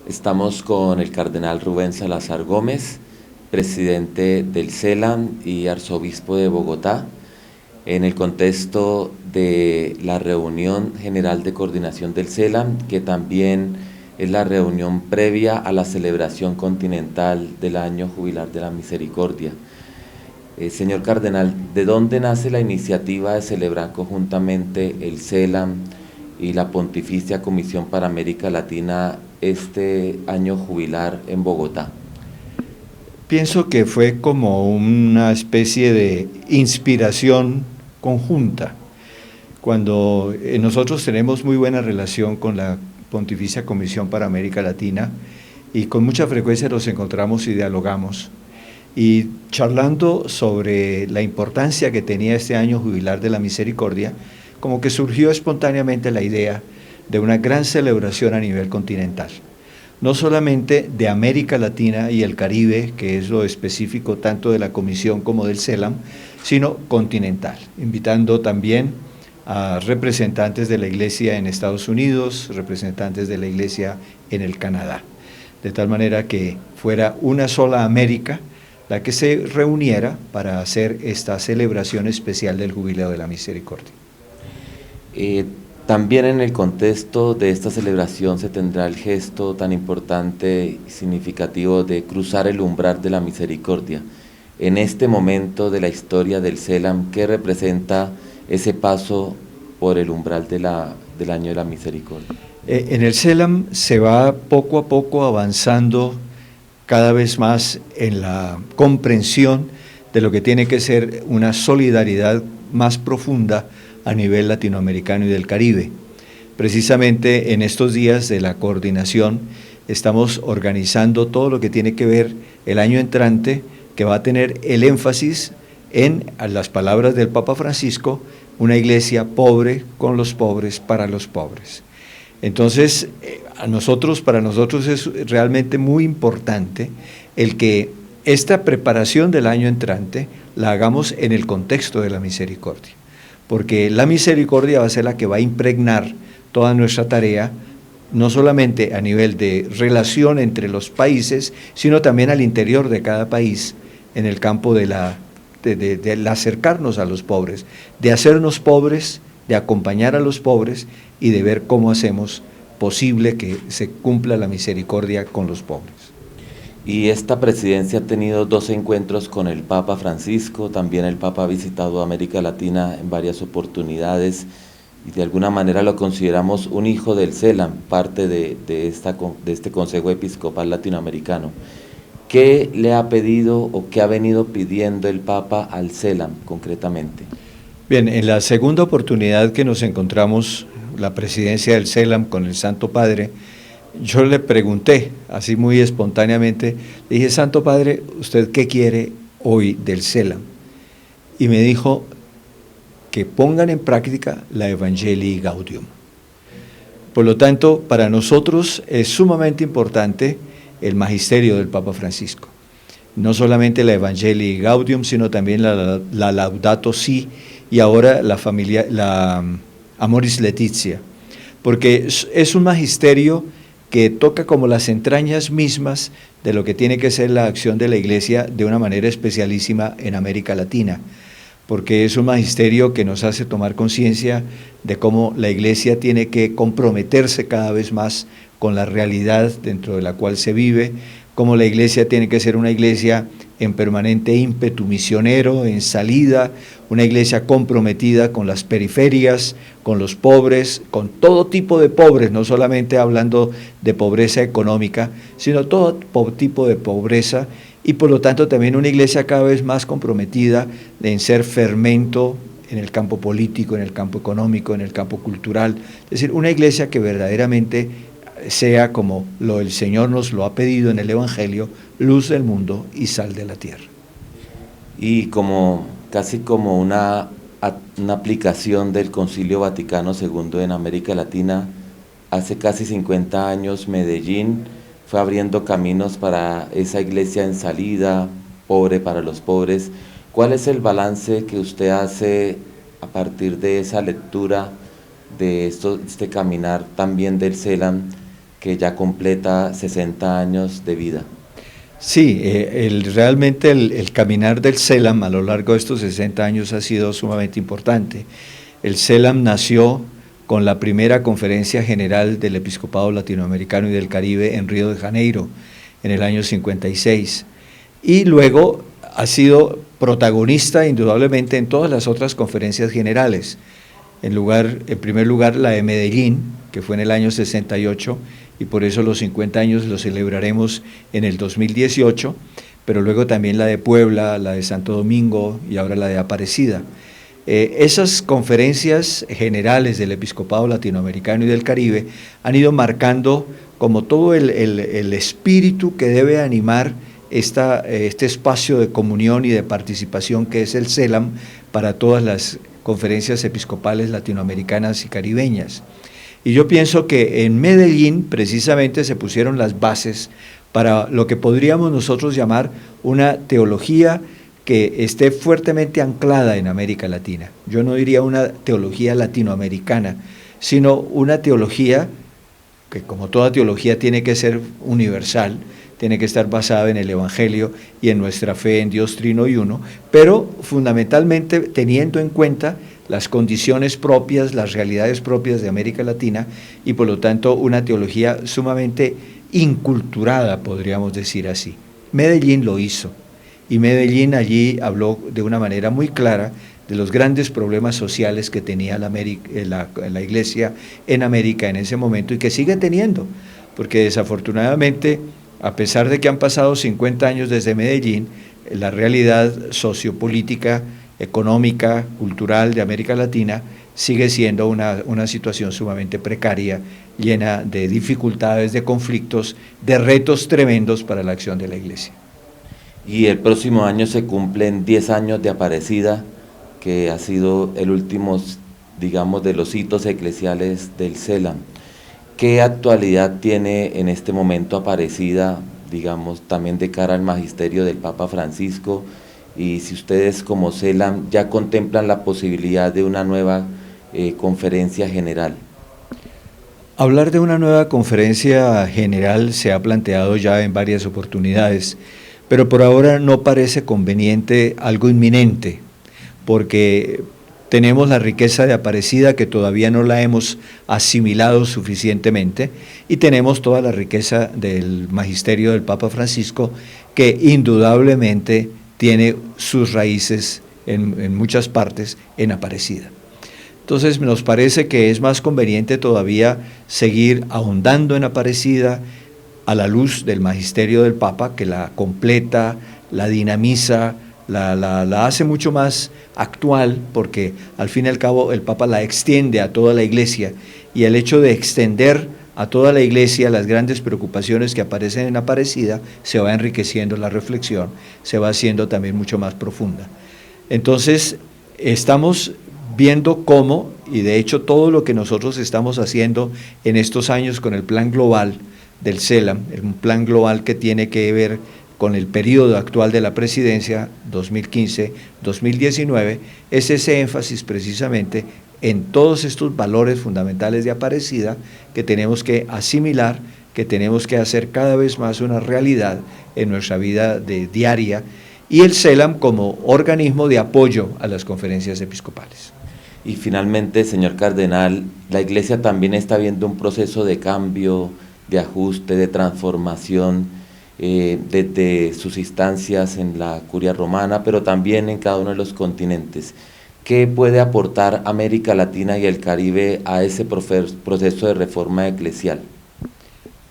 Estamos con el cardenal Rubén Salazar Gómez, presidente del CELAM y arzobispo de Bogotá, en el contexto de la reunión general de coordinación del CELAM, que también es la reunión previa a la celebración continental del Año Jubilar de la Misericordia. Señor cardenal, ¿de dónde nace la iniciativa de celebrar conjuntamente el CELAM y la Pontificia Comisión para América Latina este año jubilar en Bogotá? Pienso que fue como una especie de inspiración conjunta. Cuando nosotros tenemos muy buena relación con la Pontificia Comisión para América Latina y con mucha frecuencia nos encontramos y dialogamos. Y charlando sobre la importancia que tenía este año jubilar de la misericordia, como que surgió espontáneamente la idea de una gran celebración a nivel continental. No solamente de América Latina y el Caribe, que es lo específico tanto de la Comisión como del CELAM, sino continental, invitando también a representantes de la Iglesia en Estados Unidos, representantes de la Iglesia en el Canadá, de tal manera que fuera una sola América la que se reuniera para hacer esta celebración especial del Jubileo de la Misericordia. También en el contexto de esta celebración se tendrá el gesto tan importante y significativo de cruzar el umbral de la misericordia. En este momento de la historia del CELAM, ¿qué representa ese paso por el umbral del año de la misericordia? En el CELAM se va poco a poco avanzando cada vez más en la comprensión de lo que tiene que ser una solidaridad más profunda a nivel latinoamericano y del Caribe. Precisamente en estos días de la coordinación estamos organizando todo lo que tiene que ver el año entrante, que va a tener el énfasis en las palabras del Papa Francisco, una iglesia pobre con los pobres para los pobres. Entonces, para nosotros es realmente muy importante el que esta preparación del año entrante la hagamos en el contexto de la misericordia, porque la misericordia va a ser la que va a impregnar toda nuestra tarea, no solamente a nivel de relación entre los países, sino también al interior de cada país, en el campo de acercarnos a los pobres, de hacernos pobres, de acompañar a los pobres y de ver cómo hacemos posible que se cumpla la misericordia con los pobres. Y esta presidencia ha tenido 2 encuentros con el Papa Francisco, también el Papa ha visitado América Latina en varias oportunidades y de alguna manera lo consideramos un hijo del CELAM, parte de este Consejo Episcopal Latinoamericano. ¿Qué le ha pedido o qué ha venido pidiendo el Papa al CELAM concretamente? Bien, en la segunda oportunidad que nos encontramos, la presidencia del CELAM con el Santo Padre, yo le pregunté, así muy espontáneamente, le dije: Santo Padre, ¿usted qué quiere hoy del CELAM? Y me dijo que pongan en práctica la Evangelii Gaudium. Por lo tanto, para nosotros es sumamente importante el magisterio del Papa Francisco. No solamente la Evangelii Gaudium, sino también la Laudato Si, y ahora la Amoris Laetitia, porque es un magisterio que toca como las entrañas mismas de lo que tiene que ser la acción de la Iglesia de una manera especialísima en América Latina, porque es un magisterio que nos hace tomar conciencia de cómo la Iglesia tiene que comprometerse cada vez más con la realidad dentro de la cual se vive, cómo la Iglesia tiene que ser una Iglesia en permanente ímpetu misionero, en salida, una Iglesia comprometida con las periferias, con los pobres, con todo tipo de pobres, no solamente hablando de pobreza económica, sino todo tipo de pobreza, y por lo tanto también una Iglesia cada vez más comprometida en ser fermento en el campo político, en el campo económico, en el campo cultural, es decir, una Iglesia que verdaderamente sea, como el Señor nos lo ha pedido en el Evangelio, luz del mundo y sal de la tierra. Y casi como una aplicación del Concilio Vaticano II en América Latina, hace casi 50 años Medellín fue abriendo caminos para esa iglesia en salida, pobre para los pobres. ¿Cuál es el balance que usted hace a partir de esa lectura de este caminar también del CELAM que ya completa 60 años de vida. Sí, realmente el caminar del CELAM a lo largo de estos 60 años ha sido sumamente importante. El CELAM nació con la primera conferencia general del Episcopado Latinoamericano y del Caribe en Río de Janeiro, en el año 56, y luego ha sido protagonista indudablemente en todas las otras conferencias generales. En primer lugar, la de Medellín, que fue en el año 68, y por eso los 50 años los celebraremos en el 2018, pero luego también la de Puebla, la de Santo Domingo y ahora la de Aparecida. Esas conferencias generales del Episcopado Latinoamericano y del Caribe han ido marcando como todo el espíritu que debe animar este espacio de comunión y de participación que es el CELAM para todas las conferencias episcopales latinoamericanas y caribeñas. Y yo pienso que en Medellín precisamente se pusieron las bases para lo que podríamos nosotros llamar una teología que esté fuertemente anclada en América Latina. Yo no diría una teología latinoamericana, sino una teología que, como toda teología, tiene que ser universal, tiene que estar basada en el Evangelio y en nuestra fe en Dios Trino y Uno, pero fundamentalmente teniendo en cuenta las condiciones propias, las realidades propias de América Latina y por lo tanto una teología sumamente inculturada, podríamos decir así. Medellín lo hizo y Medellín allí habló de una manera muy clara de los grandes problemas sociales que tenía la Iglesia en América en ese momento y que sigue teniendo, porque desafortunadamente, a pesar de que han pasado 50 años desde Medellín, la realidad sociopolítica, económica, cultural de América Latina sigue siendo una situación sumamente precaria, llena de dificultades, de conflictos, de retos tremendos para la acción de la Iglesia. Y el próximo año se cumplen 10 años de Aparecida, que ha sido el último, digamos, de los hitos eclesiales del CELAM. ¿Qué actualidad tiene en este momento Aparecida, digamos, también de cara al magisterio del Papa Francisco? Y si ustedes como CELAM ya contemplan la posibilidad de una nueva conferencia general. Hablar de una nueva conferencia general se ha planteado ya en varias oportunidades, pero por ahora no parece conveniente algo inminente, porque tenemos la riqueza de Aparecida que todavía no la hemos asimilado suficientemente y tenemos toda la riqueza del magisterio del Papa Francisco que indudablemente tiene sus raíces en muchas partes en Aparecida. Entonces nos parece que es más conveniente todavía seguir ahondando en Aparecida a la luz del magisterio del Papa, que la completa, la dinamiza, la hace mucho más actual, porque al fin y al cabo el Papa la extiende a toda la Iglesia, y el hecho de extender a toda la Iglesia las grandes preocupaciones que aparecen en Aparecida, se va enriqueciendo la reflexión, se va haciendo también mucho más profunda. Entonces, estamos viendo cómo, y de hecho todo lo que nosotros estamos haciendo en estos años con el plan global del CELAM, un plan global que tiene que ver con el periodo actual de la presidencia 2015-2019, es ese énfasis precisamente en todos estos valores fundamentales de Aparecida que tenemos que asimilar, que tenemos que hacer cada vez más una realidad en nuestra vida diaria, y el CELAM como organismo de apoyo a las conferencias episcopales. Y finalmente, señor cardenal, la Iglesia también está viendo un proceso de cambio, de ajuste, de transformación desde sus instancias en la Curia Romana, pero también en cada uno de los continentes. ¿Qué puede aportar América Latina y el Caribe a ese proceso de reforma eclesial?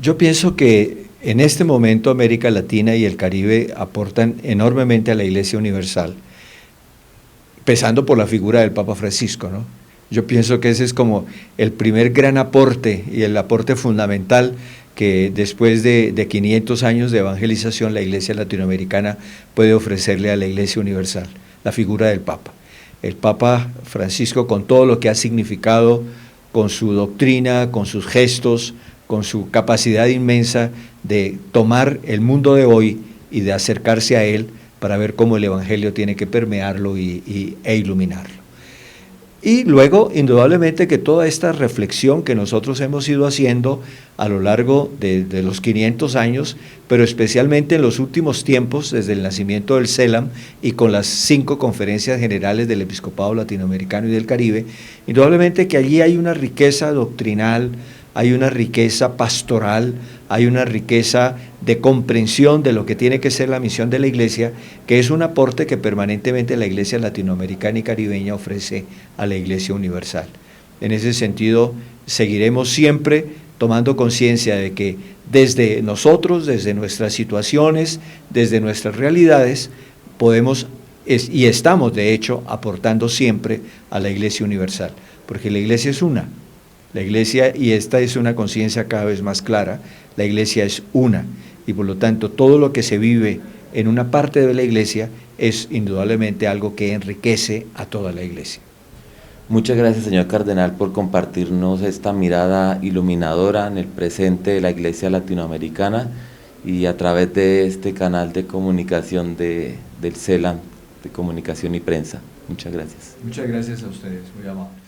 Yo pienso que en este momento América Latina y el Caribe aportan enormemente a la Iglesia Universal, empezando por la figura del Papa Francisco, ¿no? Yo pienso que ese es como el primer gran aporte y el aporte fundamental que después de 500 años de evangelización la Iglesia latinoamericana puede ofrecerle a la Iglesia Universal, la figura del Papa. El Papa Francisco, con todo lo que ha significado, con su doctrina, con sus gestos, con su capacidad inmensa de tomar el mundo de hoy y de acercarse a él para ver cómo el Evangelio tiene que permearlo e iluminarlo. Y luego, indudablemente, que toda esta reflexión que nosotros hemos ido haciendo a lo largo de los 500 años, pero especialmente en los últimos tiempos, desde el nacimiento del CELAM y con las 5 conferencias generales del Episcopado Latinoamericano y del Caribe, indudablemente que allí hay una riqueza doctrinal, hay una riqueza pastoral, hay una riqueza de comprensión de lo que tiene que ser la misión de la Iglesia, que es un aporte que permanentemente la Iglesia latinoamericana y caribeña ofrece a la Iglesia universal. En ese sentido, seguiremos siempre tomando conciencia de que desde nosotros, desde nuestras situaciones, desde nuestras realidades, podemos y estamos de hecho aportando siempre a la Iglesia universal, porque la Iglesia es una. La Iglesia, y esta es una conciencia cada vez más clara, la Iglesia es una, y por lo tanto todo lo que se vive en una parte de la Iglesia es indudablemente algo que enriquece a toda la Iglesia. Muchas gracias, señor Cardenal, por compartirnos esta mirada iluminadora en el presente de la Iglesia latinoamericana y a través de este canal de comunicación del CELAM, de comunicación y prensa. Muchas gracias. Muchas gracias a ustedes, muy amable.